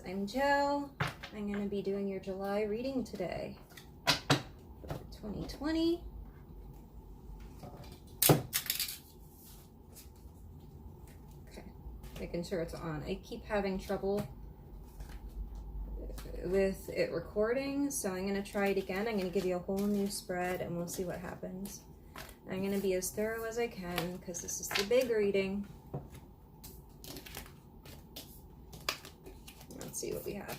I'm Jo. I'm going to be doing your July reading today for 2020. Okay, making sure it's on. I keep having trouble with it recording, so I'm going to try it again. I'm going to give you a whole new spread and we'll see what happens. I'm going to be as thorough as I can because this is the big reading. Let's see what we have.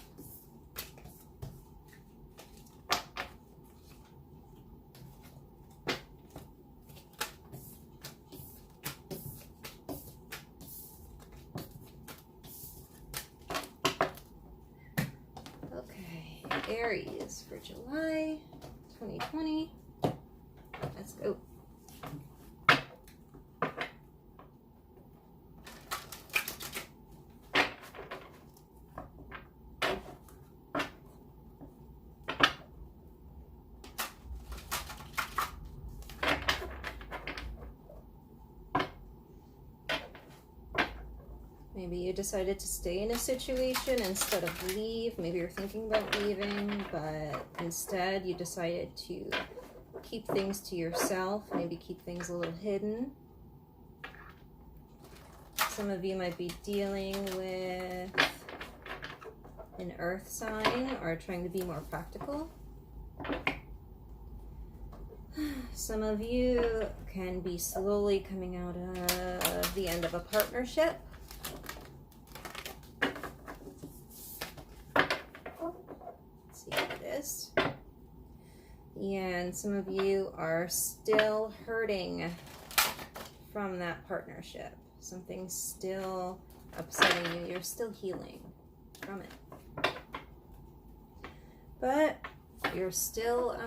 Okay, Aries for July 2020. Let's go. Maybe you decided to stay in a situation instead of leave. Maybe you're thinking about leaving, but instead you decided to keep things to yourself, maybe keep things a little hidden. Some of you might be dealing with an earth sign or trying to be more practical. Some of you can be slowly coming out of the end of a partnership. And some of you are still hurting from that partnership. Something's still upsetting you. You're still healing from it. But you're still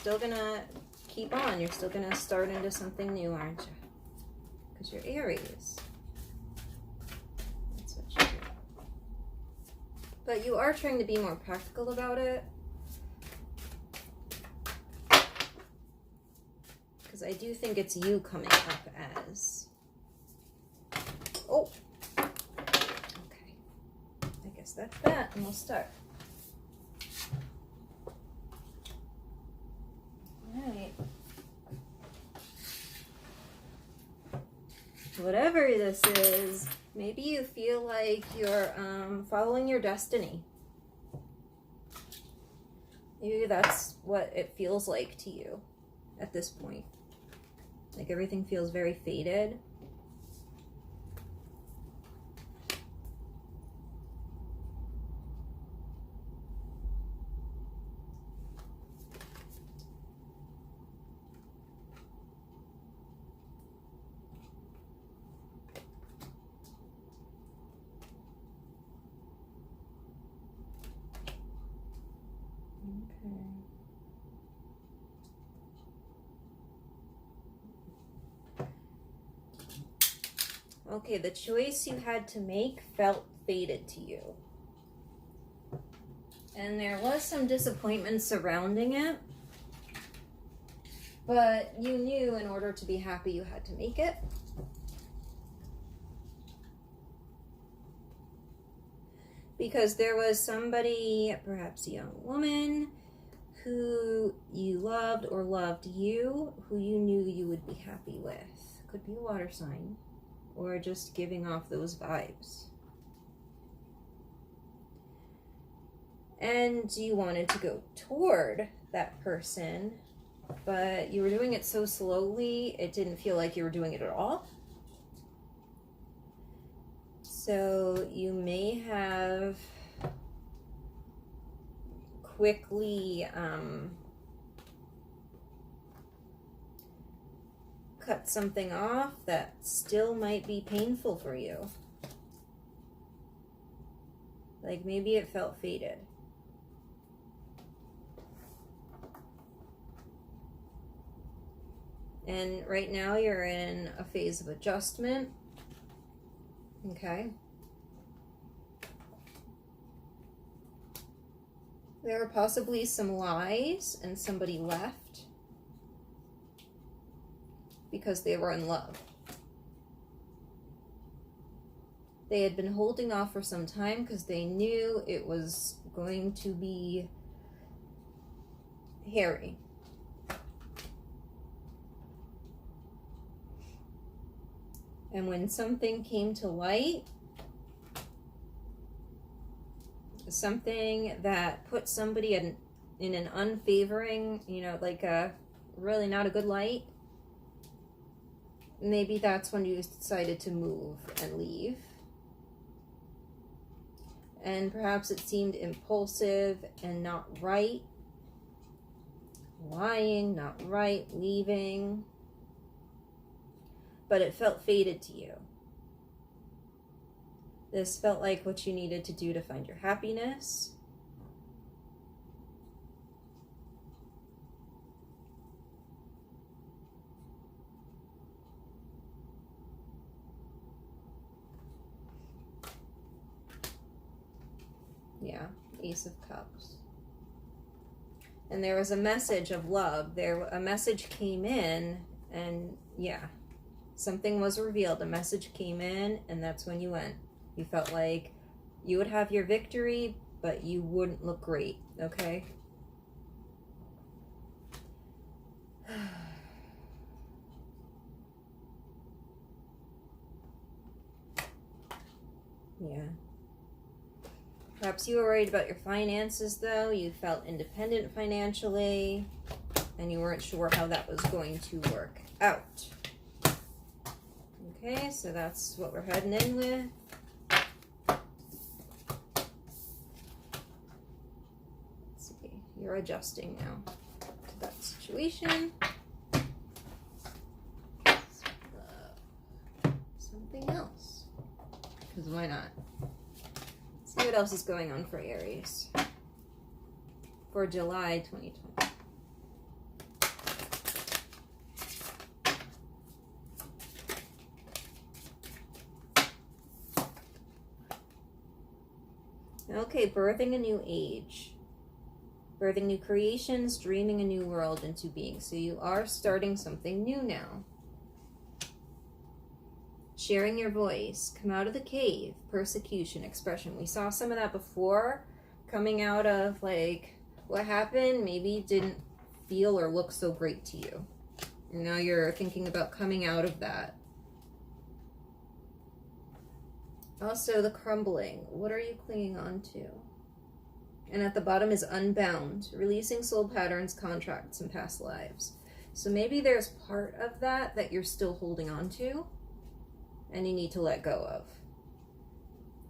gonna keep on. You're still gonna start into something new, aren't you? Because you're Aries. But you are trying to be more practical about it. Because I do think it's you coming up as... Oh! Okay. I guess that's that, and we'll start. Alright. Whatever this is, maybe you feel like you're following your destiny. Maybe that's what it feels like to you at this point. Like everything feels very faded. Okay, the choice you had to make felt fated to you. And there was some disappointment surrounding it. But you knew in order to be happy you had to make it. Because there was somebody, perhaps a young woman, who you loved or loved you, who you knew you would be happy with. Could be a water sign. Or just giving off those vibes. And you wanted to go toward that person, but you were doing it so slowly, it didn't feel like you were doing it at all. So you may have quickly cut something off that still might be painful for you. Like maybe it felt fated. And right now you're in a phase of adjustment. Okay. There are possibly some lies and somebody left because they were in love. They had been holding off for some time because they knew it was going to be hairy. And when something came to light, something that put somebody in an unfavoring, like a really not a good light, maybe that's when you decided to move and leave. And perhaps it seemed impulsive and not right. Lying, not right, leaving. But it felt fated to you. This felt like what you needed to do to find your happiness. Yeah, Ace of Cups. And there was a message of love. A message came in, and yeah, something was revealed. A message came in, and that's when you went. You felt like you would have your victory, but you wouldn't look great, okay? Yeah. Perhaps you were worried about your finances, though. You felt independent financially, and you weren't sure how that was going to work out. Okay, so that's what we're heading in with. Let's see. You're adjusting now to that situation. Something else. Because why not? See what else is going on for Aries for July 2020. Okay, birthing a new age. Birthing new creations, dreaming a new world into being. So you are starting something new now. Sharing your voice, come out of the cave, persecution, expression. We saw some of that before, coming out of like what happened maybe didn't feel or look so great to you. And now you're thinking about coming out of that. Also the crumbling. What are you clinging on to? And at the bottom is unbound, releasing soul patterns, contracts, and past lives. So maybe there's part of that that you're still holding on to, and you need to let go of.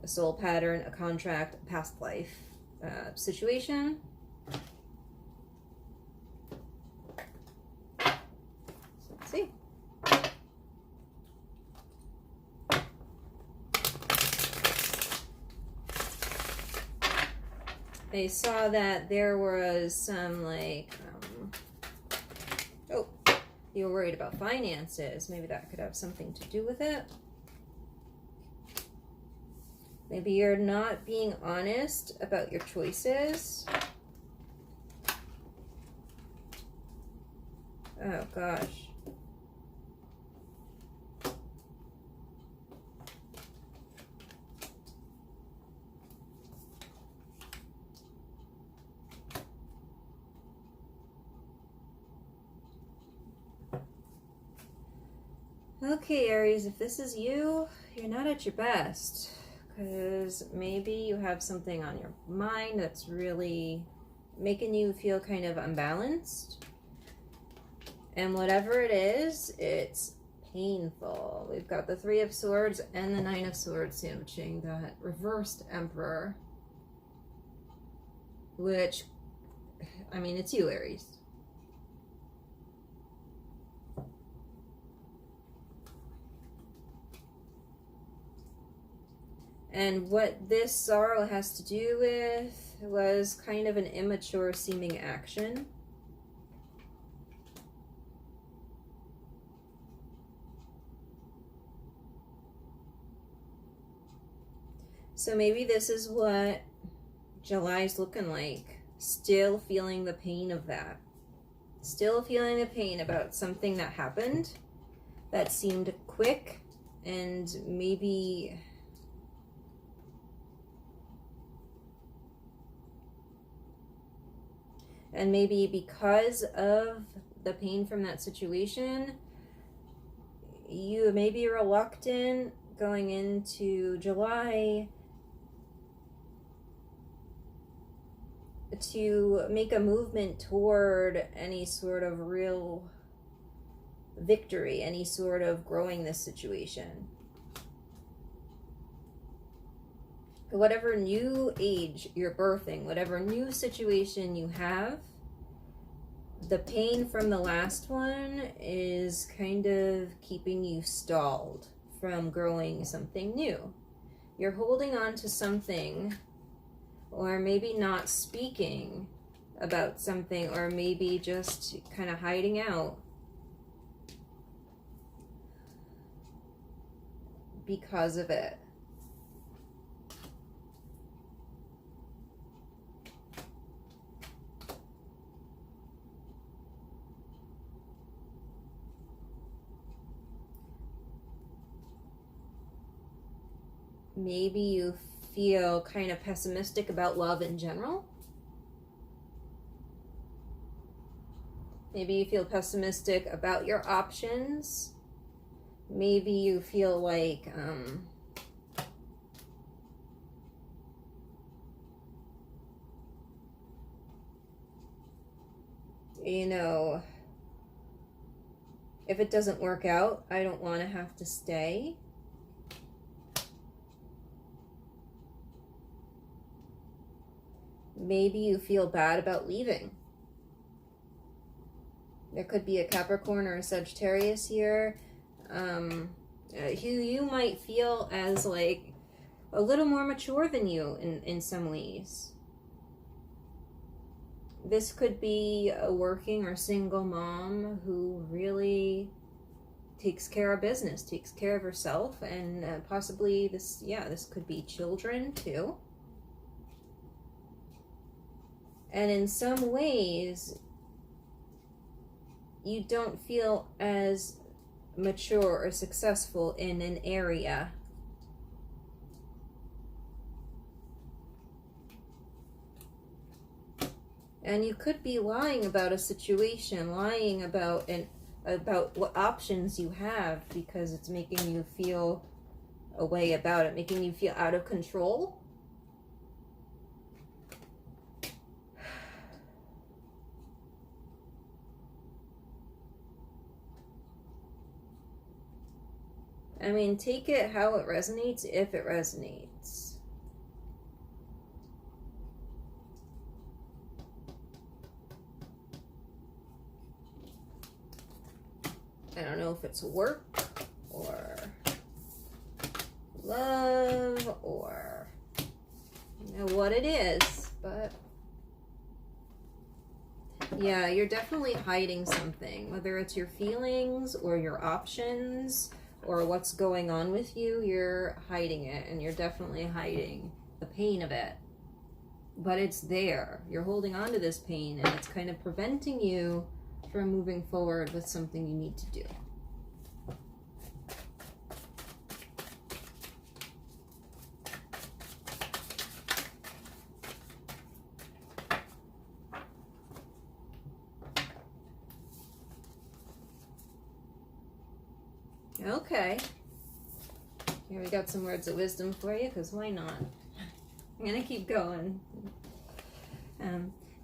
A soul pattern, a contract, a past life situation. So let's see. I saw that there was some you were worried about finances. Maybe that could have something to do with it. Maybe you're not being honest about your choices. Oh gosh. Okay, Aries, if this is you, you're not at your best. Because maybe you have something on your mind that's really making you feel kind of unbalanced. And whatever it is, it's painful. We've got the Three of Swords and the Nine of Swords sandwiching that reversed Emperor. Which, I mean, it's you, Aries. And what this sorrow has to do with was kind of an immature seeming action. So maybe this is what July's looking like. Still feeling the pain of that. Still feeling the pain about something that happened that seemed quick and maybe And maybe because of the pain from that situation, you may be reluctant going into July to make a movement toward any sort of real victory, any sort of growing this situation. Whatever new age you're birthing, whatever new situation you have, the pain from the last one is kind of keeping you stalled from growing something new. You're holding on to something, or maybe not speaking about something, or maybe just kind of hiding out because of it. Maybe you feel kind of pessimistic about love in general. Maybe you feel pessimistic about your options. Maybe you feel like you know, if it doesn't work out, I don't want to have to stay. Maybe you feel bad about leaving. There could be a Capricorn or a Sagittarius here, who you might feel as like a little more mature than you in some ways. This could be a working or single mom who really takes care of business, takes care of herself, and possibly this could be children too. And in some ways, you don't feel as mature or successful in an area. And you could be lying about a situation, lying about what options you have, because it's making you feel a way about it, making you feel out of control. I mean, take it how it resonates, if it resonates. I don't know if it's work or love or what it is, but yeah, you're definitely hiding something, whether it's your feelings or your options or what's going on with you. You're hiding it, and you're definitely hiding the pain of it, but it's there. You're holding on to this pain, and it's kind of preventing you from moving forward with something you need to do. Okay. Here we got some words of wisdom for you, because why not? I'm going to keep going.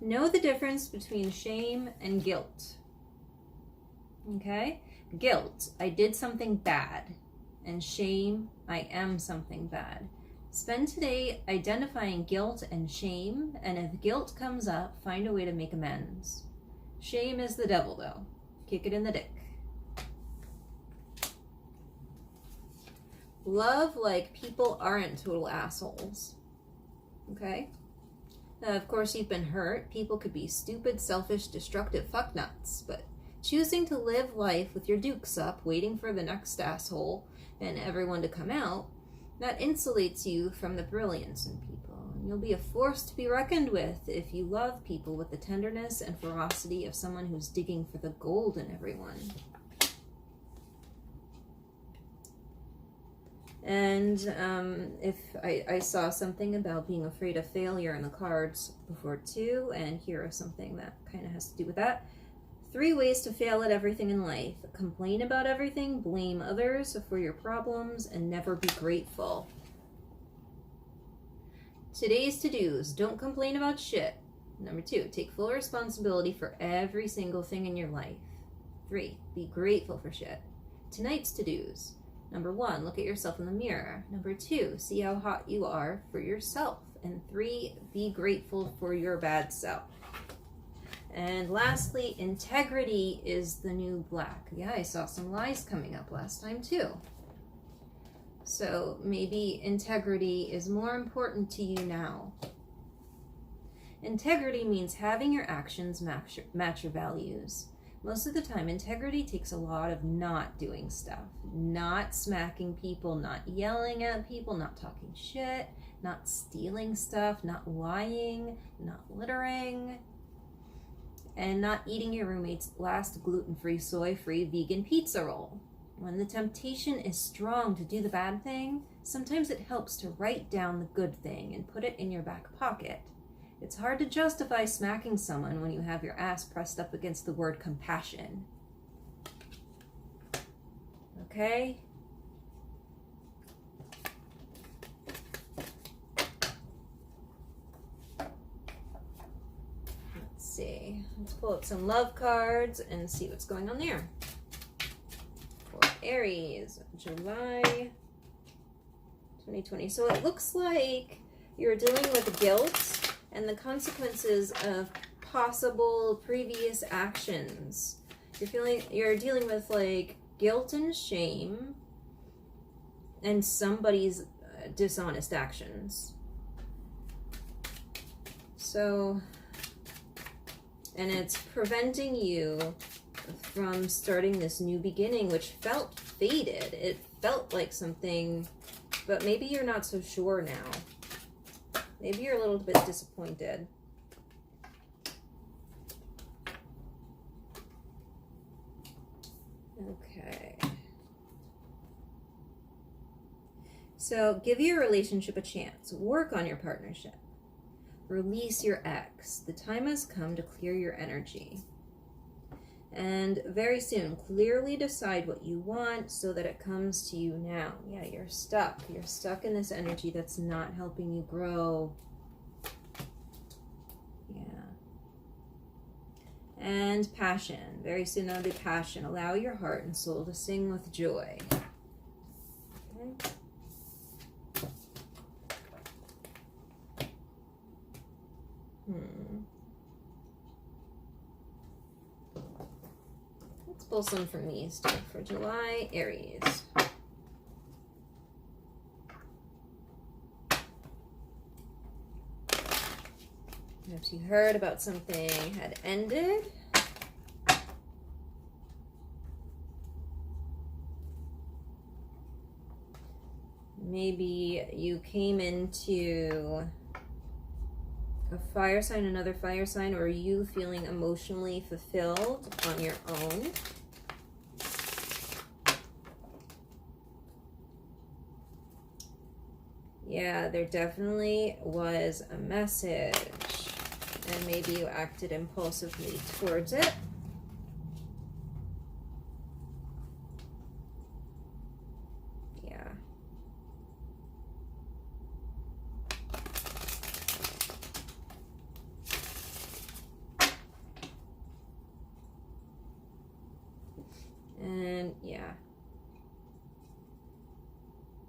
Know the difference between shame and guilt. Okay? Guilt, I did something bad. And shame, I am something bad. Spend today identifying guilt and shame, and if guilt comes up, find a way to make amends. Shame is the devil, though. Kick it in the dick. Love like people aren't total assholes. Okay? Now, of course, you've been hurt. People could be stupid, selfish, destructive fucknuts, but choosing to live life with your dukes up, waiting for the next asshole and everyone to come out, that insulates you from the brilliance in people. And you'll be a force to be reckoned with if you love people with the tenderness and ferocity of someone who's digging for the gold in everyone. And if I saw something about being afraid of failure in the cards before too, and here is something that kind of has to do with that. 3 ways to fail at everything in life: complain about everything, blame others for your problems, and never be grateful. Today's to-dos: don't complain about shit. Number 2, take full responsibility for every single thing in your life. 3, be grateful for shit. Tonight's to-dos: number 1, look at yourself in the mirror. Number 2, see how hot you are for yourself. And 3, be grateful for your bad self. And lastly, integrity is the new black. Yeah, I saw some lies coming up last time too. So maybe integrity is more important to you now. Integrity means having your actions match your values. Most of the time, integrity takes a lot of not doing stuff, not smacking people, not yelling at people, not talking shit, not stealing stuff, not lying, not littering, and not eating your roommate's last gluten-free, soy-free vegan pizza roll. When the temptation is strong to do the bad thing, sometimes it helps to write down the good thing and put it in your back pocket. It's hard to justify smacking someone when you have your ass pressed up against the word compassion. Okay? Let's see. Let's pull out some love cards and see what's going on there. For Aries, July 2020. So it looks like you're dealing with guilt and the consequences of possible previous actions. You're dealing with like guilt and shame and somebody's dishonest actions. So, and it's preventing you from starting this new beginning, which felt fated. It felt like something, but maybe you're not so sure now. Maybe you're a little bit disappointed. Okay. So give your relationship a chance. Work on your partnership. Release your ex. The time has come to clear your energy. And very soon, clearly decide what you want so that it comes to you now. Yeah, you're stuck. You're stuck in this energy that's not helping you grow. Yeah. And passion. Very soon there'll be passion. Allow your heart and soul to sing with joy. Okay. Let's pull some from these two for July, Aries. Perhaps you heard about something had ended. Maybe you came into a fire sign, another fire sign, or you feeling emotionally fulfilled on your own. Yeah, there definitely was a message, and maybe you acted impulsively towards it. Yeah. And yeah.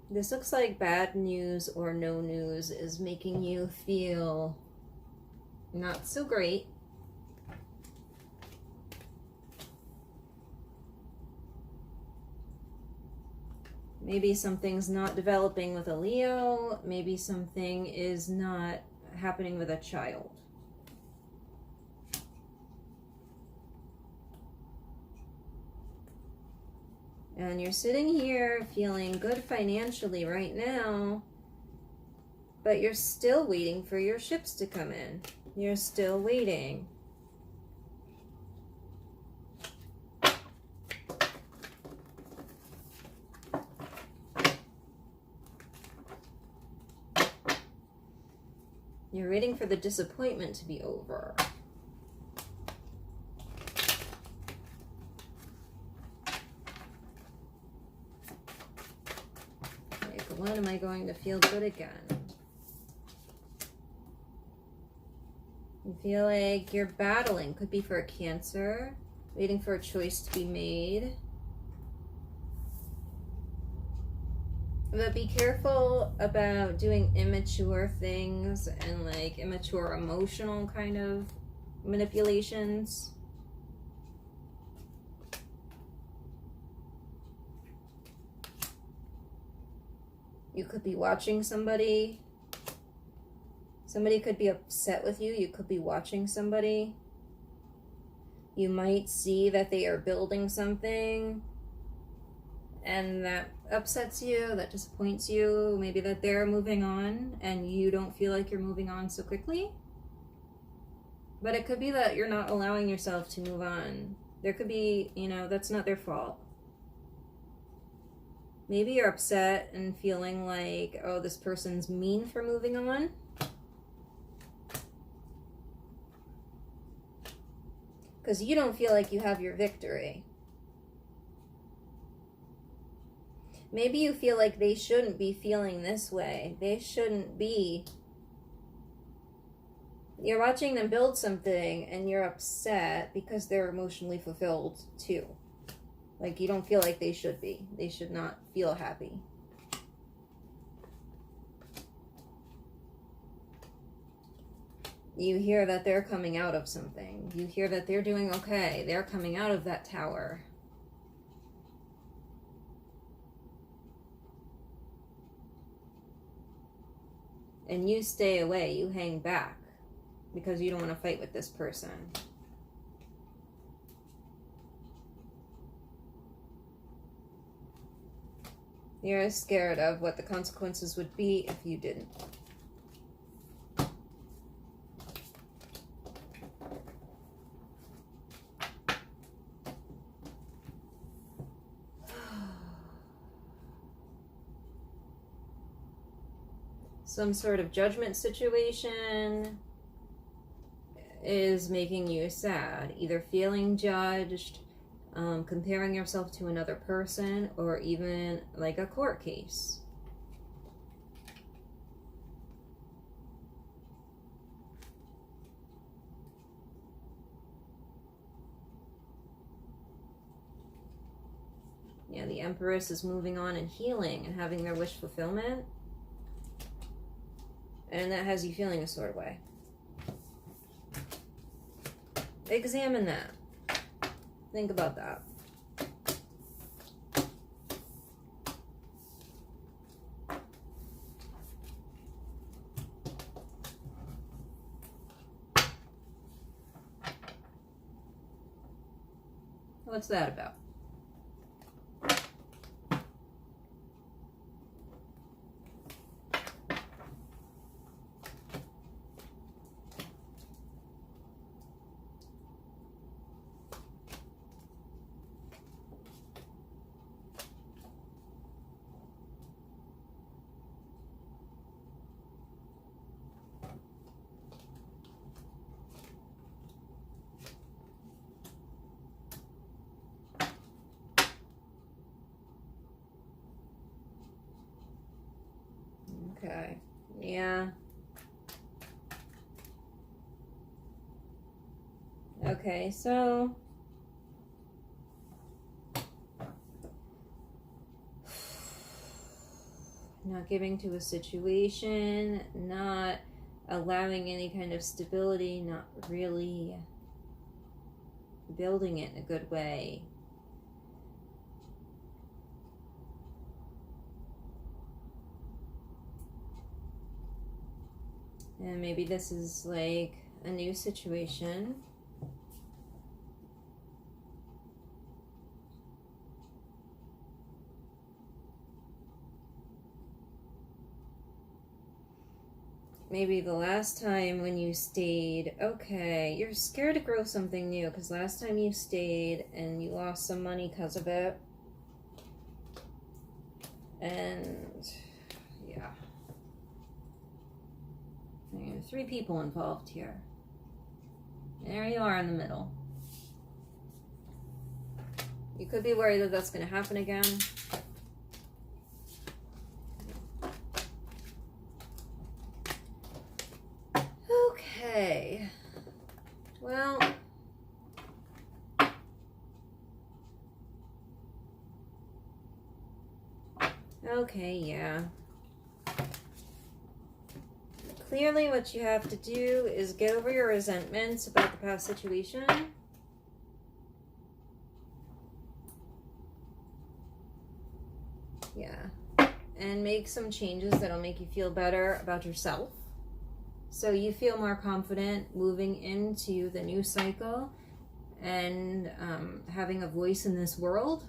This looks like bad news or no news is making you feel not so great. Maybe something's not developing with a Leo. Maybe something is not happening with a child. And you're sitting here feeling good financially right now, but you're still waiting for your ships to come in. You're still waiting. You're waiting for the disappointment to be over. Like, when am I going to feel good again? You feel like you're battling. Could be for a Cancer, waiting for a choice to be made. But be careful about doing immature things and like immature emotional kind of manipulations. You could be watching somebody. Somebody could be upset with you. You could be watching somebody. You might see that they are building something and that upsets you, that disappoints you. Maybe that they're moving on and you don't feel like you're moving on so quickly. But it could be that you're not allowing yourself to move on. There could be, you know, that's not their fault. Maybe you're upset and feeling like, oh, this person's mean for moving on. Because you don't feel like you have your victory. Maybe you feel like they shouldn't be feeling this way. They shouldn't be. You're watching them build something and you're upset because they're emotionally fulfilled too. Like, you don't feel like they should be. They should not feel happy. You hear that they're coming out of something. You hear that they're doing okay. They're coming out of that tower. And you stay away. You hang back because you don't want to fight with this person. You're scared of what the consequences would be if you didn't. Some sort of judgment situation is making you sad. Either feeling judged, comparing yourself to another person, or even like a court case. Yeah, the Empress is moving on and healing and having their wish fulfillment. And that has you feeling a sort of way. Examine that. Think about that. What's that about? Okay, yeah. Okay, so not giving to a situation, not allowing any kind of stability, not really building it in a good way. And maybe this is like a new situation. Maybe the last time when you stayed, okay, you're scared to grow something new because last time you stayed and you lost some money because of it. And yeah. There are 3 people involved here. There you are in the middle. You could be worried that that's going to happen again. Okay. Well, okay, yeah. Clearly what you have to do is get over your resentments about the past situation. Yeah. And make some changes that'll make you feel better about yourself. So you feel more confident moving into the new cycle and having a voice in this world.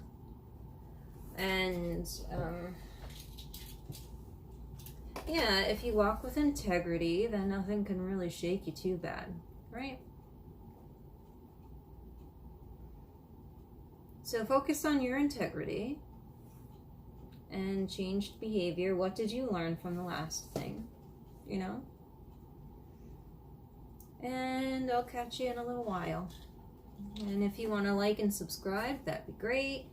And yeah, if you walk with integrity, then nothing can really shake you too bad, right? So focus on your integrity and changed behavior. What did you learn from the last thing, you know? And I'll catch you in a little while. And if you want to like and subscribe, that'd be great.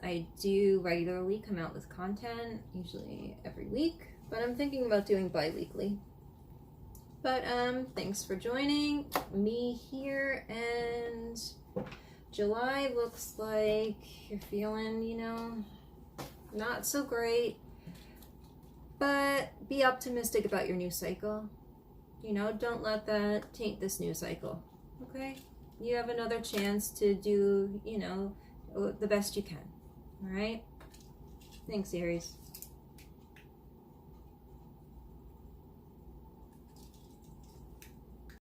I do regularly come out with content, usually every week, but I'm thinking about doing bi-weekly. But thanks for joining me here, and July looks like you're feeling, you know, not so great, but be optimistic about your new cycle. You know, don't let that taint this new cycle, okay? You have another chance to do, you know, the best you can, all right? Thanks, Aries.